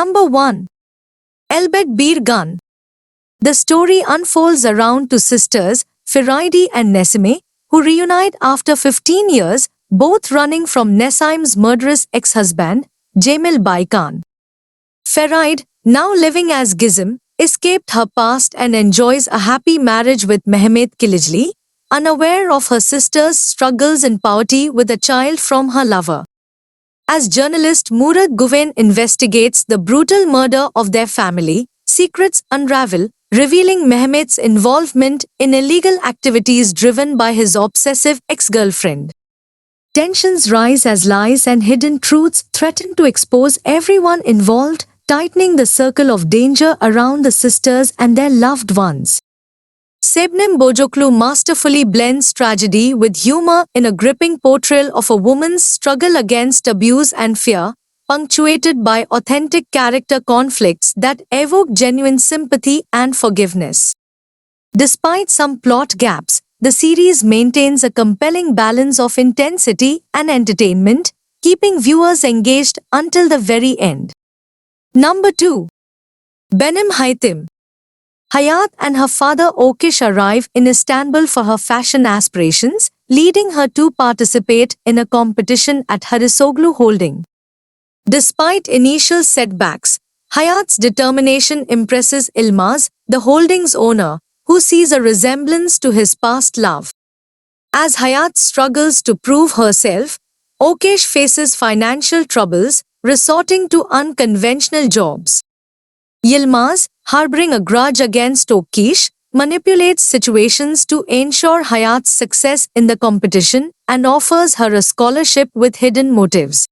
Number 1. Elbet Bir Gun. The story unfolds around two sisters, Firaide and Nesime, who reunite after 15 years, both running from Nesim's murderous ex-husband, Jamil Bai Khan. Firaide, now living as Gizem, escaped her past and enjoys a happy marriage with Mehmet Kilicli, unaware of her sister's struggles in poverty with a child from her lover. As journalist Murad Guven investigates the brutal murder of their family, secrets unravel, revealing Mehmet's involvement in illegal activities driven by his obsessive ex-girlfriend. Tensions rise as lies and hidden truths threaten to expose everyone involved, tightening the circle of danger around the sisters and their loved ones. Sebnem Bojoklu masterfully blends tragedy with humor in a gripping portrayal of a woman's struggle against abuse and fear, punctuated by authentic character conflicts that evoke genuine sympathy and forgiveness. Despite some plot gaps, the series maintains a compelling balance of intensity and entertainment, keeping viewers engaged until the very end. Number 2. Benim Haytim. Hayat and her father Okish arrive in Istanbul for her fashion aspirations, leading her to participate in a competition at Harisoglu Holding. Despite initial setbacks, Hayat's determination impresses Ilmaz, the holding's owner, who sees a resemblance to his past love. As Hayat struggles to prove herself, Okish faces financial troubles, resorting to unconventional jobs. Yilmaz, harboring a grudge against Okish, manipulates situations to ensure Hayat's success in the competition and offers her a scholarship with hidden motives.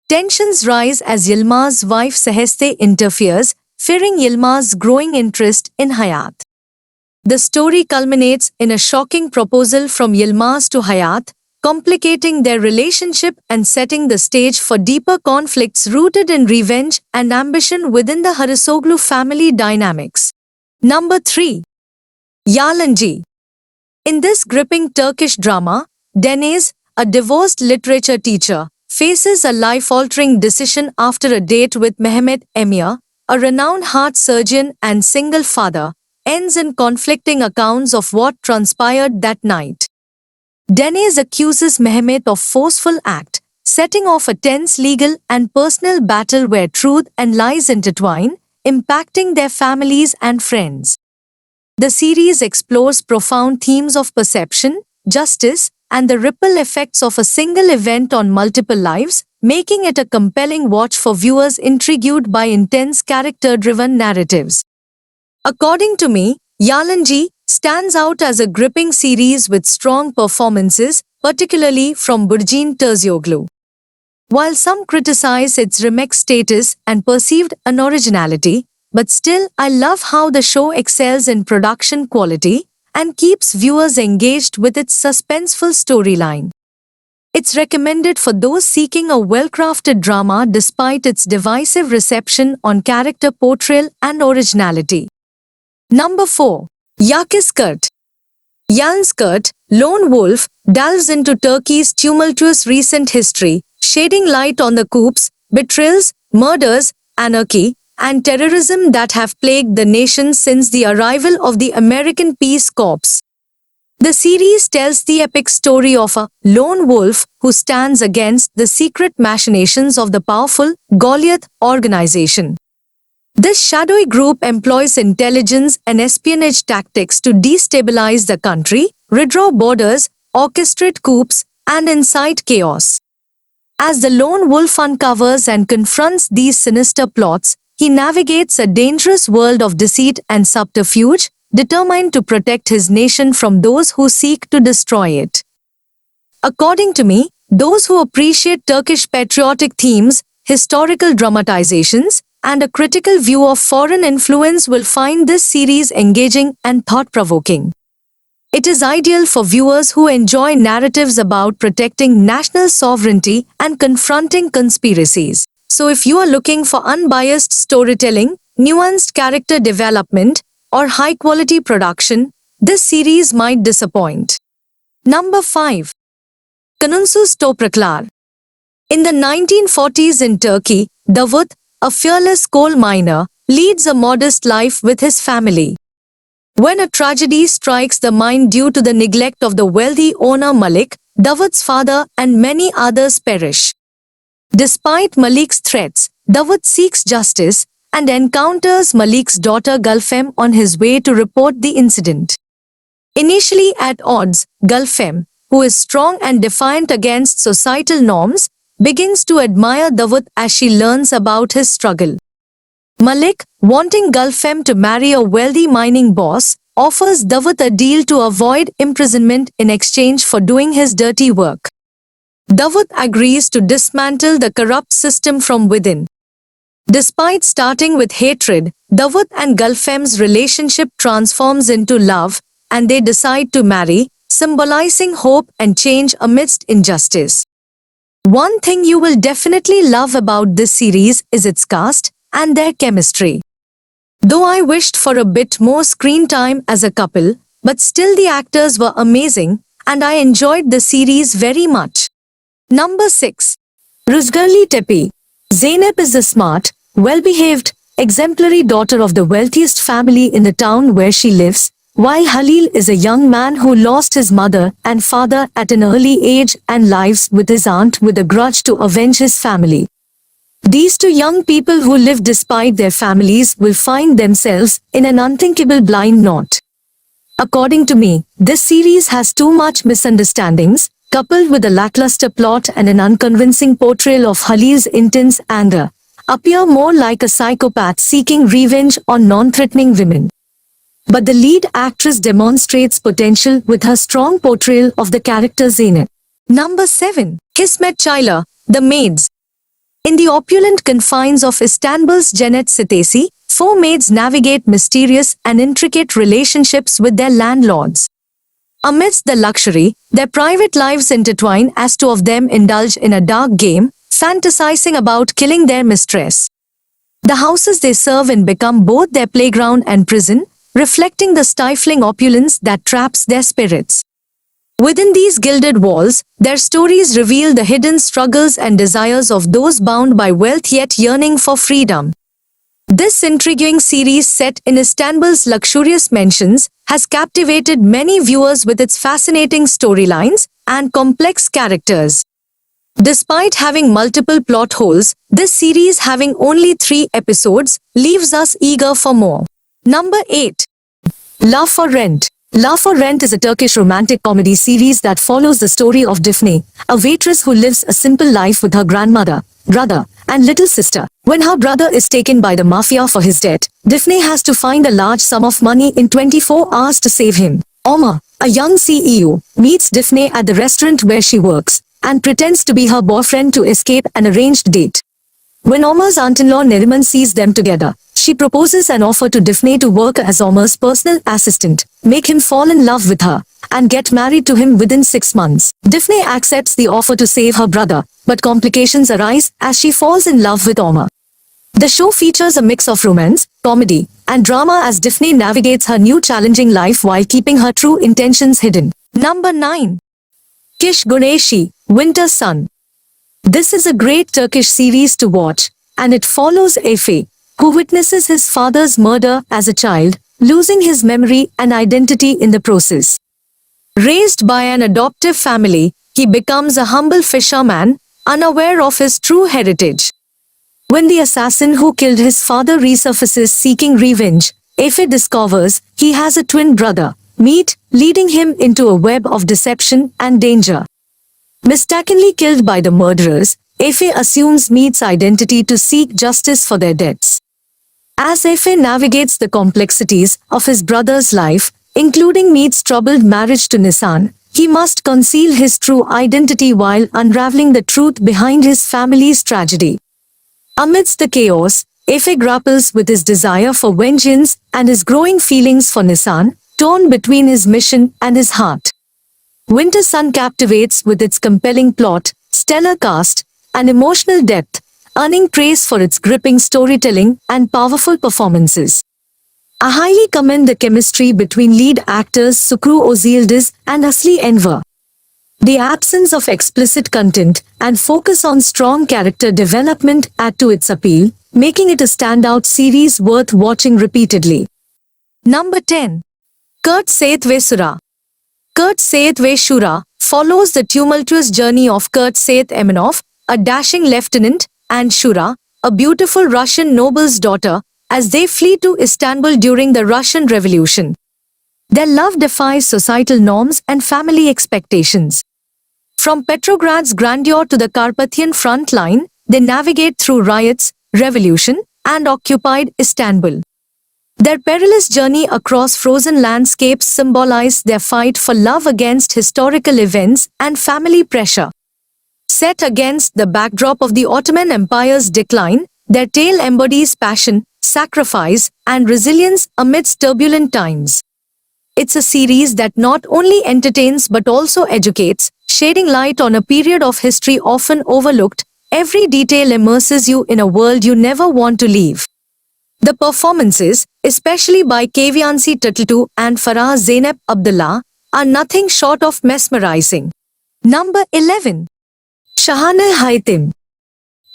Tensions rise as Yilmaz's wife Seheste interferes, fearing Yilmaz's growing interest in Hayat. The story culminates in a shocking proposal from Yilmaz to Hayat, complicating their relationship and setting the stage for deeper conflicts rooted in revenge and ambition within the Harisoglu family dynamics. Number 3. Yalancı. In this gripping Turkish drama, Deniz, a divorced literature teacher, faces a life-altering decision after a date with Mehmet Emir, a renowned heart surgeon and single father, ends in conflicting accounts of what transpired that night. Deniz accuses Mehmet of forceful act, setting off a tense legal and personal battle where truth and lies intertwine, impacting their families and friends. The series explores profound themes of perception, justice, and the ripple effects of a single event on multiple lives, making it a compelling watch for viewers intrigued by intense character-driven narratives. According to me, Yalancı stands out as a gripping series with strong performances, particularly from Burçin Terzioğlu. While some criticize its remake status and perceived unoriginality, but still I love how the show excels in production quality and keeps viewers engaged with its suspenseful storyline. It's recommended for those seeking a well-crafted drama despite its divisive reception on character portrayal and originality. Number 4. Yakizkurt. Yalnızkurt, Lone Wolf, delves into Turkey's tumultuous recent history, shedding light on the coups, betrayals, murders, anarchy, and terrorism that have plagued the nation since the arrival of the American Peace Corps. The series tells the epic story of a lone wolf who stands against the secret machinations of the powerful Goliath organization. This shadowy group employs intelligence and espionage tactics to destabilize the country, redraw borders, orchestrate coups, and incite chaos. As the lone wolf uncovers and confronts these sinister plots, he navigates a dangerous world of deceit and subterfuge, determined to protect his nation from those who seek to destroy it. According to me, those who appreciate Turkish patriotic themes, historical dramatizations, and a critical view of foreign influence will find this series engaging and thought-provoking. It is ideal for viewers who enjoy narratives about protecting national sovereignty and confronting conspiracies. So if you are looking for unbiased storytelling, nuanced character development, or high-quality production, this series might disappoint. Number 5. Kanunsuz Topraklar. In the 1940s in Turkey, Davut, a fearless coal miner, leads a modest life with his family. When a tragedy strikes the mine due to the neglect of the wealthy owner Malik, Dawood's father and many others perish. Despite Malik's threats, Dawood seeks justice and encounters Malik's daughter Gulfem on his way to report the incident. Initially at odds, Gulfem, who is strong and defiant against societal norms, begins to admire Dawood as she learns about his struggle. Malik, wanting Gulfem to marry a wealthy mining boss, offers Dawood a deal to avoid imprisonment in exchange for doing his dirty work. Dawood agrees to dismantle the corrupt system from within. Despite starting with hatred, Dawood and Gulfem's relationship transforms into love, and they decide to marry, symbolizing hope and change amidst injustice. One thing you will definitely love about this series is its cast and their chemistry. Though I wished for a bit more screen time as a couple, but still the actors were amazing, and I enjoyed the series very much. Number 6. Ruzgarli Tepi. Zainab is the smart, well-behaved, exemplary daughter of the wealthiest family in the town where she lives, while Halil is a young man who lost his mother and father at an early age and lives with his aunt with a grudge to avenge his family. These two young people who live despite their families will find themselves in an unthinkable blind knot. According to me, this series has too much misunderstandings, coupled with a lackluster plot and an unconvincing portrayal of Halil's intense anger, appear more like a psychopath seeking revenge on non-threatening women. But the lead actress demonstrates potential with her strong portrayal of the character Zainab. Number 7. Kismet Chayla, The Maids. In the opulent confines of Istanbul's Cennet Sitesi, 4 maids navigate mysterious and intricate relationships with their landlords. Amidst the luxury, their private lives intertwine as 2 of them indulge in a dark game, fantasizing about killing their mistress. The houses they serve in become both their playground and prison, reflecting the stifling opulence that traps their spirits. Within these gilded walls, their stories reveal the hidden struggles and desires of those bound by wealth yet yearning for freedom. This intriguing series set in Istanbul's luxurious mansions has captivated many viewers with its fascinating storylines and complex characters. Despite having multiple plot holes, this series having only 3 episodes leaves us eager for more. Number 8. Love for Rent. Love for Rent is a Turkish romantic comedy series that follows the story of Daphne, a waitress who lives a simple life with her grandmother, brother, and little sister. When her brother is taken by the mafia for his debt, Daphne has to find a large sum of money in 24 hours to save him. Omar, a young CEO, meets Daphne at the restaurant where she works and pretends to be her boyfriend to escape an arranged date. When Omar's aunt-in-law Neriman sees them together, she proposes an offer to Daphne to work as Omar's personal assistant, make him fall in love with her, and get married to him within 6 months. Daphne accepts the offer to save her brother, but complications arise as she falls in love with Omar. The show features a mix of romance, comedy, and drama as Daphne navigates her new challenging life while keeping her true intentions hidden. Number 9. Kish Guneshi, Winter Sun. This is a great Turkish series to watch, and it follows Efe, who witnesses his father's murder as a child, losing his memory and identity in the process. Raised by an adoptive family, he becomes a humble fisherman, unaware of his true heritage. When the assassin who killed his father resurfaces seeking revenge, Efe discovers he has a twin brother, Meet, leading him into a web of deception and danger. Mistakenly killed by the murderers, Efe assumes Meet's identity to seek justice for their deaths. As Efe navigates the complexities of his brother's life, including Meet's troubled marriage to Nisan, he must conceal his true identity while unraveling the truth behind his family's tragedy. Amidst the chaos, Efe grapples with his desire for vengeance and his growing feelings for Nisan, torn between his mission and his heart. Winter Sun captivates with its compelling plot, stellar cast, and emotional depth, earning praise for its gripping storytelling and powerful performances. I highly commend the chemistry between lead actors Sukru Özildiz and Asli Enver. The absence of explicit content and focus on strong character development add to its appeal, making it a standout series worth watching repeatedly. Number 10. Kurt Saithwe Shura. Kurt Saithwe Shura follows the tumultuous journey of Kurt Saith Emanov, a dashing lieutenant, and Shura, a beautiful Russian noble's daughter, as they flee to Istanbul during the Russian Revolution. Their love defies societal norms and family expectations. From Petrograd's grandeur to the Carpathian front line, they navigate through riots, revolution, and occupied Istanbul. Their perilous journey across frozen landscapes symbolize their fight for love against historical events and family pressure. Set against the backdrop of the Ottoman Empire's decline, their tale embodies passion, sacrifice, and resilience amidst turbulent times. It's a series that not only entertains but also educates, shedding light on a period of history often overlooked. Every detail immerses you in a world you never want to leave. The performances, especially by Kaviansi Tatultu and Farah Zainab Abdullah, are nothing short of mesmerizing. Number 11. Shahaneh Haitham.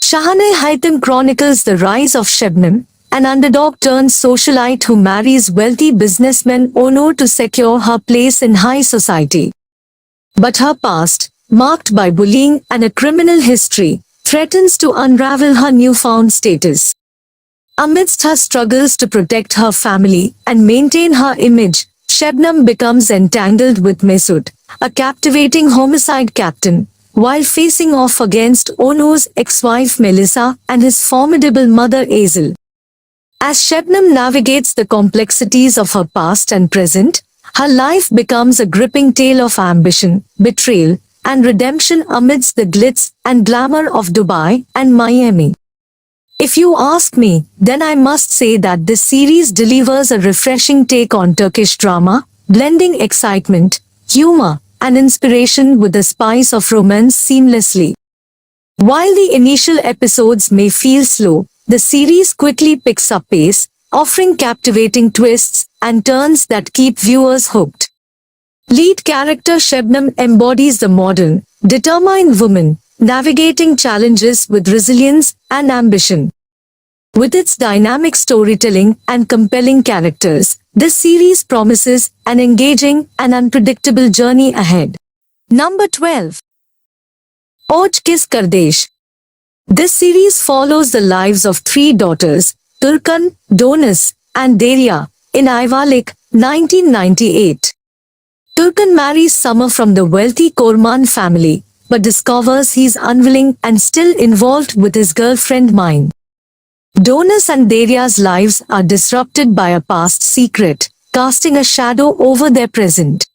Shahaneh Haitham chronicles the rise of Shabnam, an underdog-turned-socialite who marries wealthy businessman Onur to secure her place in high society. But her past, marked by bullying and a criminal history, threatens to unravel her newfound status. Amidst her struggles to protect her family and maintain her image, Shabnam becomes entangled with Masood, a captivating homicide captain, while facing off against Onur's ex-wife Melissa and his formidable mother Azel. As Shabnam navigates the complexities of her past and present, her life becomes a gripping tale of ambition, betrayal, and redemption amidst the glitz and glamour of Dubai and Miami. If you ask me, then I must say that this series delivers a refreshing take on Turkish drama, blending excitement, humor, and inspiration with the spice of romance seamlessly. While the initial episodes may feel slow, the series quickly picks up pace, offering captivating twists and turns that keep viewers hooked. Lead character Shabnam embodies the modern, determined woman, navigating challenges with resilience and ambition. With its dynamic storytelling and compelling characters, this series promises an engaging and unpredictable journey ahead. Number 12. Oj Kis Kardesh. This series follows the lives of three daughters, Turkan, Donis, and Derya, in Ayvalik, 1998. Turkan marries Summer from the wealthy Korman family, but discovers he's unwilling and still involved with his girlfriend Mine. Donis and Derya's lives are disrupted by a past secret, casting a shadow over their present.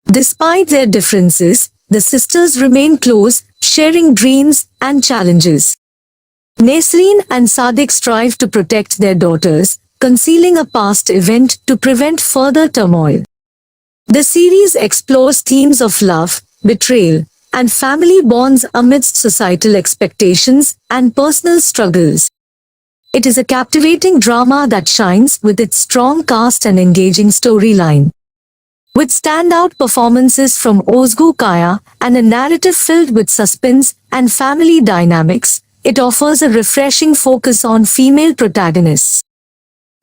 Despite their differences, the sisters remain close, sharing dreams and challenges. Nesreen and Sadiq strive to protect their daughters, concealing a past event to prevent further turmoil. The series explores themes of love, betrayal, and family bonds amidst societal expectations and personal struggles. It is a captivating drama that shines with its strong cast and engaging storyline. With standout performances from Ozgu Kaya and a narrative filled with suspense and family dynamics, it offers a refreshing focus on female protagonists.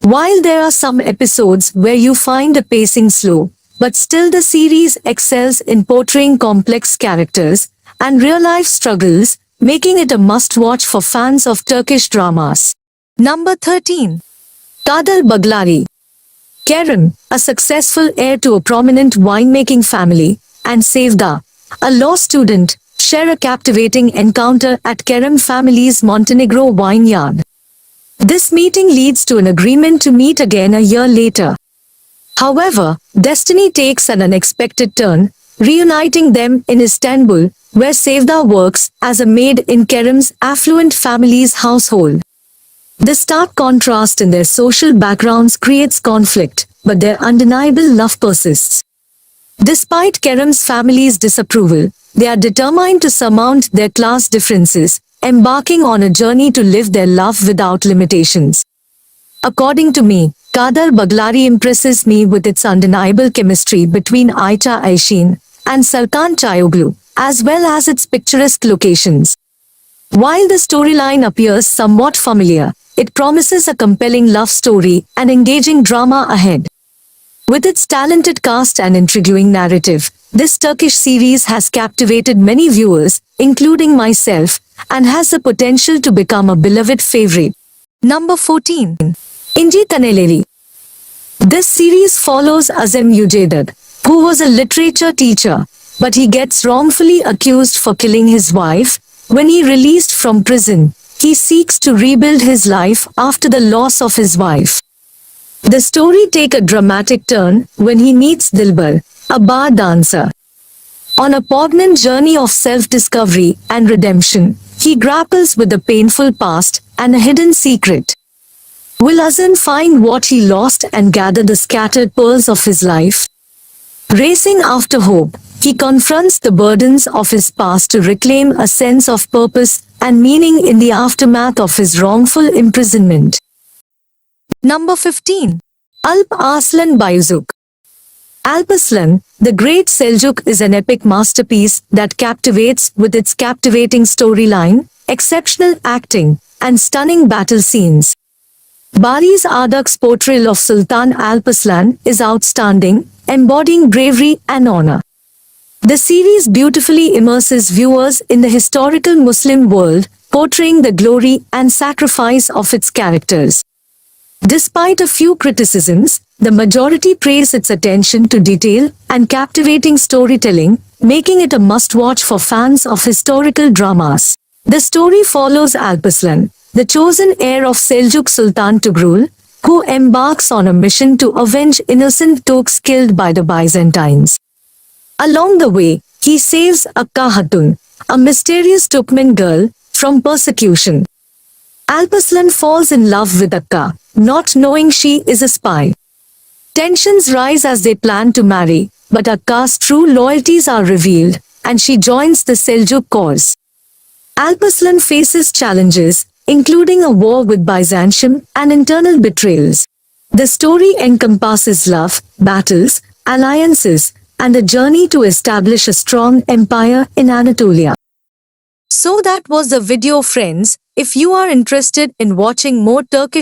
While there are some episodes where you find the pacing slow, but still the series excels in portraying complex characters and real-life struggles, making it a must-watch for fans of Turkish dramas. Number 13. Kader Baglari. Kerem, a successful heir to a prominent winemaking family, and Sevda, a law student, share a captivating encounter at Kerem family's Montenegro vineyard. This meeting leads to an agreement to meet again a year later. However, destiny takes an unexpected turn, reuniting them in Istanbul, where Sevda works as a maid in Kerem's affluent family's household. The stark contrast in their social backgrounds creates conflict, but their undeniable love persists. Despite Kerem's family's disapproval, they are determined to surmount their class differences, embarking on a journey to live their love without limitations. According to me, Kader Baglari impresses me with its undeniable chemistry between Ayça Ayşin and Serkan Çayoglu, as well as its picturesque locations. While the storyline appears somewhat familiar, it promises a compelling love story and engaging drama ahead. With its talented cast and intriguing narrative, this Turkish series has captivated many viewers, including myself, and has the potential to become a beloved favorite. Number 14. Inci Taneleri. This series follows Azem Yücedağ, who was a literature teacher, but he gets wrongfully accused for killing his wife. When he released from prison, he seeks to rebuild his life after the loss of his wife. The story takes a dramatic turn when he meets Dilbar, a bar dancer. On a poignant journey of self-discovery and redemption, he grapples with the painful past and a hidden secret. Will Azem find what he lost and gather the scattered pearls of his life? Racing after hope, he confronts the burdens of his past to reclaim a sense of purpose and meaning in the aftermath of his wrongful imprisonment. Number 15. Alp Arslan Bayezid. Alparslan, the Great Seljuk is an epic masterpiece that captivates with its captivating storyline, exceptional acting, and stunning battle scenes. Baris Ardak's portrayal of Sultan Alparslan is outstanding, embodying bravery and honor. The series beautifully immerses viewers in the historical Muslim world, portraying the glory and sacrifice of its characters. Despite a few criticisms, the majority praise its attention to detail and captivating storytelling, making it a must-watch for fans of historical dramas. The story follows Alparslan, the chosen heir of Seljuk Sultan Tugrul, who embarks on a mission to avenge innocent Turks killed by the Byzantines. Along the way, he saves Akka Hatun, a mysterious Turkmen girl, from persecution. Alparslan falls in love with Akka, not knowing she is a spy. Tensions rise as they plan to marry, but Akka's true loyalties are revealed, and she joins the Seljuk cause. Alparslan faces challenges, including a war with Byzantium and internal betrayals. The story encompasses love, battles, alliances, and a journey to establish a strong empire in Anatolia. So that was the video, friends. If you are interested in watching more Turkish